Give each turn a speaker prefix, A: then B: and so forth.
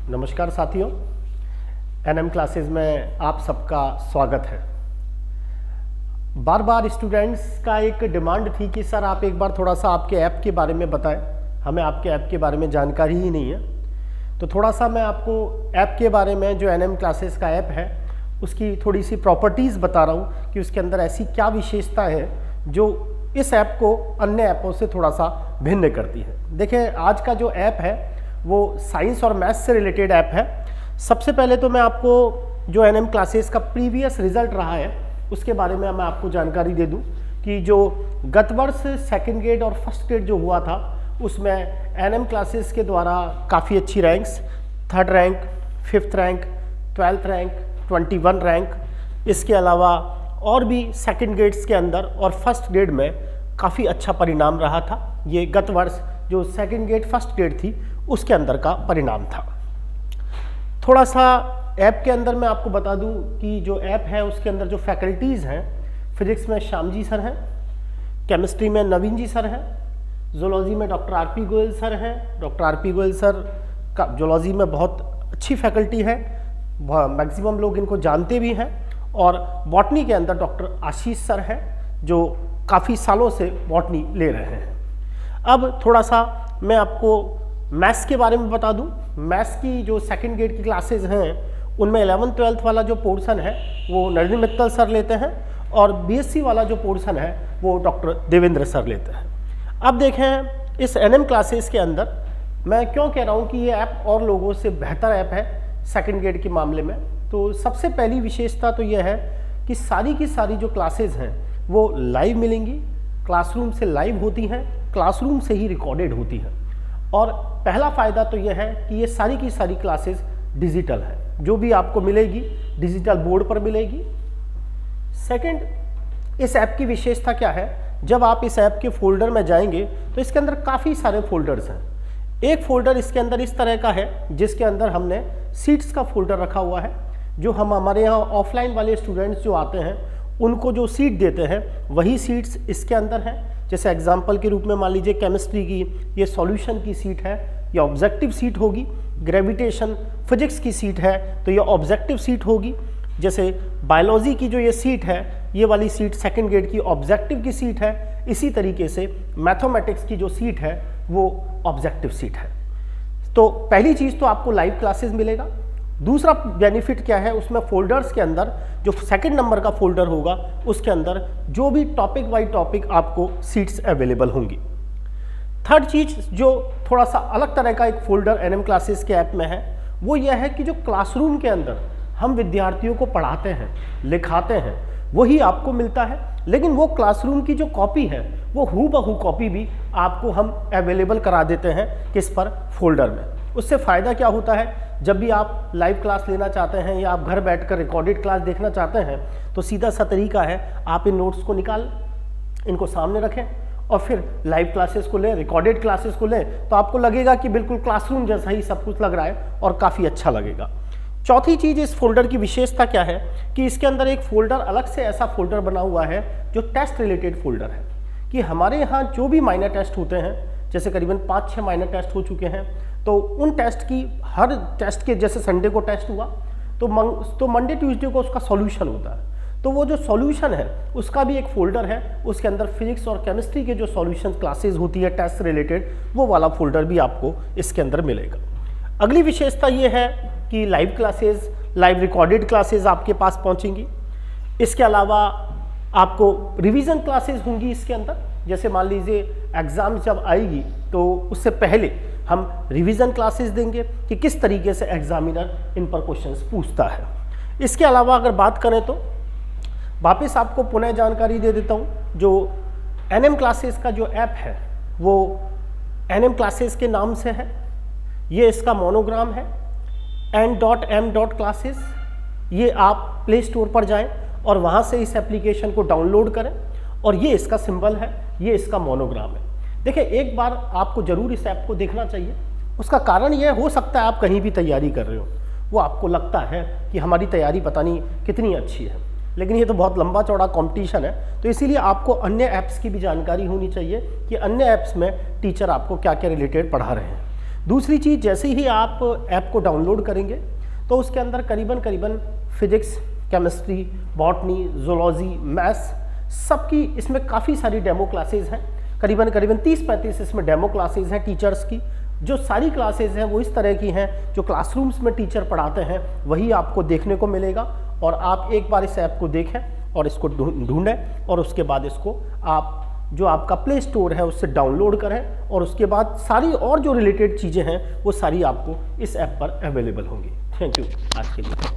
A: नमस्कार साथियों, NM classes में आप सबका स्वागत है। बार बार स्टूडेंट्स का एक डिमांड थी कि सर आप एक बार थोड़ा सा आपके ऐप के बारे में बताएं, हमें आपके ऐप के बारे में जानकारी ही नहीं है। तो थोड़ा सा मैं आपको ऐप के बारे में, जो एनएम क्लासेस का ऐप है उसकी थोड़ी सी प्रॉपर्टीज़ बता रहा हूँ कि उसके अंदर ऐसी क्या विशेषता है जो इस ऐप को अन्य ऐपों से थोड़ा सा भिन्न करती है। देखिए, आज का जो ऐप है वो साइंस और मैथ्स से रिलेटेड ऐप है। सबसे पहले तो मैं आपको जो एनएम क्लासेस का प्रीवियस रिजल्ट रहा है उसके बारे में मैं आपको जानकारी दे दूं कि जो गत वर्ष सेकंड ग्रेड और फर्स्ट ग्रेड जो हुआ था उसमें एनएम क्लासेस के द्वारा काफ़ी अच्छी ranks, 3rd rank, 5th rank, 12th rank, 21 rank, इसके अलावा और भी सेकंड ग्रेड्स के अंदर और फर्स्ट ग्रेड में काफ़ी अच्छा परिणाम रहा था। ये गत वर्ष जो सेकंड ग्रेड फर्स्ट ग्रेड थी उसके अंदर का परिणाम था। थोड़ा सा ऐप के अंदर मैं आपको बता दूं कि जो ऐप है उसके अंदर जो फैकल्टीज़ हैं, फिजिक्स में श्याम जी सर हैं, केमिस्ट्री में नवीन जी सर हैं, जूलॉजी में डॉक्टर आरपी गोयल सर हैं। डॉक्टर आरपी गोयल सर का जूलॉजी में बहुत अच्छी फैकल्टी है, मैक्सिमम लोग इनको जानते भी हैं। और बॉटनी के अंदर डॉक्टर आशीष सर हैं जो काफ़ी सालों से बॉटनी ले रहे हैं। अब थोड़ा सा मैं आपको मैथ्स के बारे में बता दूं। मैथ्स की जो सेकंड ग्रेड की क्लासेस हैं उनमें 11th 12th वाला जो पोर्शन है वो नरेंद्र मित्तल सर लेते हैं और बीएससी वाला जो पोर्शन है वो डॉक्टर देवेंद्र सर लेते हैं। अब देखें, इस एनएम क्लासेस के अंदर मैं क्यों कह रहा हूँ कि ये ऐप और लोगों से बेहतर ऐप है सेकंड ग्रेड के मामले में। तो सबसे पहली विशेषता तो ये है कि सारी की सारी जो क्लासेस हैं वो लाइव मिलेंगी, क्लासरूम से लाइव होती हैं, क्लासरूम से ही रिकॉर्डेड होती हैं। और पहला फ़ायदा तो यह है कि ये सारी की सारी क्लासेस डिजिटल है, जो भी आपको मिलेगी डिजिटल बोर्ड पर मिलेगी। सेकंड, इस ऐप की विशेषता क्या है, जब आप इस ऐप के फोल्डर में जाएंगे तो इसके अंदर काफ़ी सारे फोल्डर्स हैं। एक फोल्डर इसके अंदर इस तरह का है जिसके अंदर हमने सीट्स का फोल्डर रखा हुआ है। जो हम हमारे यहाँ ऑफलाइन वाले स्टूडेंट्स जो आते हैं उनको जो सीट देते हैं वही सीट्स इसके अंदर हैं। जैसे एग्जाम्पल के रूप में मान लीजिए केमिस्ट्री की ये सॉल्यूशन की सीट है, ये ऑब्जेक्टिव सीट होगी। ग्रेविटेशन फिजिक्स की सीट है तो ये ऑब्जेक्टिव सीट होगी। जैसे बायोलॉजी की जो ये सीट है, ये वाली सीट सेकंड ग्रेड की ऑब्जेक्टिव की सीट है। इसी तरीके से मैथमेटिक्स की जो सीट है वो ऑब्जेक्टिव सीट है। तो पहली चीज़ तो आपको लाइव क्लासेस मिलेगा। दूसरा बेनिफिट क्या है, उसमें फोल्डर्स के अंदर जो सेकंड नंबर का फोल्डर होगा उसके अंदर जो भी टॉपिक बाई टॉपिक आपको सीट्स अवेलेबल होंगी। थर्ड चीज़ जो थोड़ा सा अलग तरह का एक फोल्डर एनएम क्लासेस के ऐप में है वो यह है कि जो क्लासरूम के अंदर हम विद्यार्थियों को पढ़ाते हैं, लिखाते हैं, वही आपको मिलता है। लेकिन वो क्लासरूम की जो कॉपी है वो हूबहू कॉपी भी आपको हम अवेलेबल करा देते हैं किस पर, फोल्डर में। उससे फ़ायदा क्या होता है, जब भी आप लाइव क्लास लेना चाहते हैं या आप घर बैठकर रिकॉर्डेड क्लास देखना चाहते हैं तो सीधा सा तरीका है, आप इन नोट्स को निकाल इनको सामने रखें और फिर लाइव क्लासेस को लें, रिकॉर्डेड क्लासेस को लें, तो आपको लगेगा कि बिल्कुल क्लासरूम जैसा ही सब कुछ लग रहा है और काफ़ी अच्छा लगेगा। चौथी चीज़, इस फोल्डर की विशेषता क्या है कि इसके अंदर एक फ़ोल्डर अलग से ऐसा फोल्डर बना हुआ है जो टेस्ट रिलेटेड फोल्डर है। कि हमारे यहाँ जो भी माइनर टेस्ट होते हैं, जैसे करीबन 5-6 माइनर टेस्ट हो चुके हैं, तो उन टेस्ट की हर टेस्ट के, जैसे संडे को टेस्ट हुआ तो मंडे ट्यूसडे को उसका सॉल्यूशन होता है। तो वो जो सॉल्यूशन है उसका भी एक फ़ोल्डर है, उसके अंदर फिजिक्स और केमिस्ट्री के जो सॉल्यूशन क्लासेस होती है टेस्ट रिलेटेड, वो वाला फोल्डर भी आपको इसके अंदर मिलेगा। अगली विशेषता ये है कि live classes, live recorded classes आपके पास पहुंचेंगी। इसके अलावा आपको रिवीजन क्लासेस होंगी इसके अंदर। जैसे मान लीजिए एग्ज़ाम जब आएगी तो उससे पहले हम रिवीजन क्लासेस देंगे कि किस तरीके से एग्जामिनर इन पर क्वेश्चंस पूछता है। इसके अलावा अगर बात करें तो वापस आपको पुनः जानकारी दे देता हूँ, जो एनएम क्लासेस का जो ऐप है वो एनएम क्लासेस के नाम से है। ये इसका मोनोग्राम है n.m.classes। ये आप प्ले स्टोर पर जाएं और वहाँ से इस एप्लीकेशन को डाउनलोड करें और ये इसका सिंबल है, ये इसका मोनोग्राम है। देखिए, एक बार आपको ज़रूर इस ऐप को देखना चाहिए। उसका कारण यह हो सकता है आप कहीं भी तैयारी कर रहे हो, वो आपको लगता है कि हमारी तैयारी पता नहीं कितनी अच्छी है, लेकिन ये तो बहुत लंबा चौड़ा कंपटीशन है। तो इसीलिए आपको अन्य ऐप्स की भी जानकारी होनी चाहिए कि अन्य ऐप्स में टीचर आपको क्या क्या रिलेटेड पढ़ा रहे हैं। दूसरी चीज़, जैसे ही आप ऐप को डाउनलोड करेंगे तो उसके अंदर करीबन physics, chemistry, botany, zoology, maths सबकी इसमें काफ़ी सारी डेमो क्लासेज हैं। करीबन 30-35 इसमें डेमो क्लासेज हैं टीचर्स की। जो सारी क्लासेज हैं वो इस तरह की हैं जो क्लासरूम्स में टीचर पढ़ाते हैं वही आपको देखने को मिलेगा। और आप एक बार इस ऐप को देखें और इसको ढूंढें और उसके बाद इसको आप जो आपका प्ले स्टोर है उससे डाउनलोड करें और उसके बाद सारी और जो रिलेटेड चीज़ें हैं वो सारी आपको इस ऐप पर अवेलेबल होंगी। थैंक यू आज के लिए।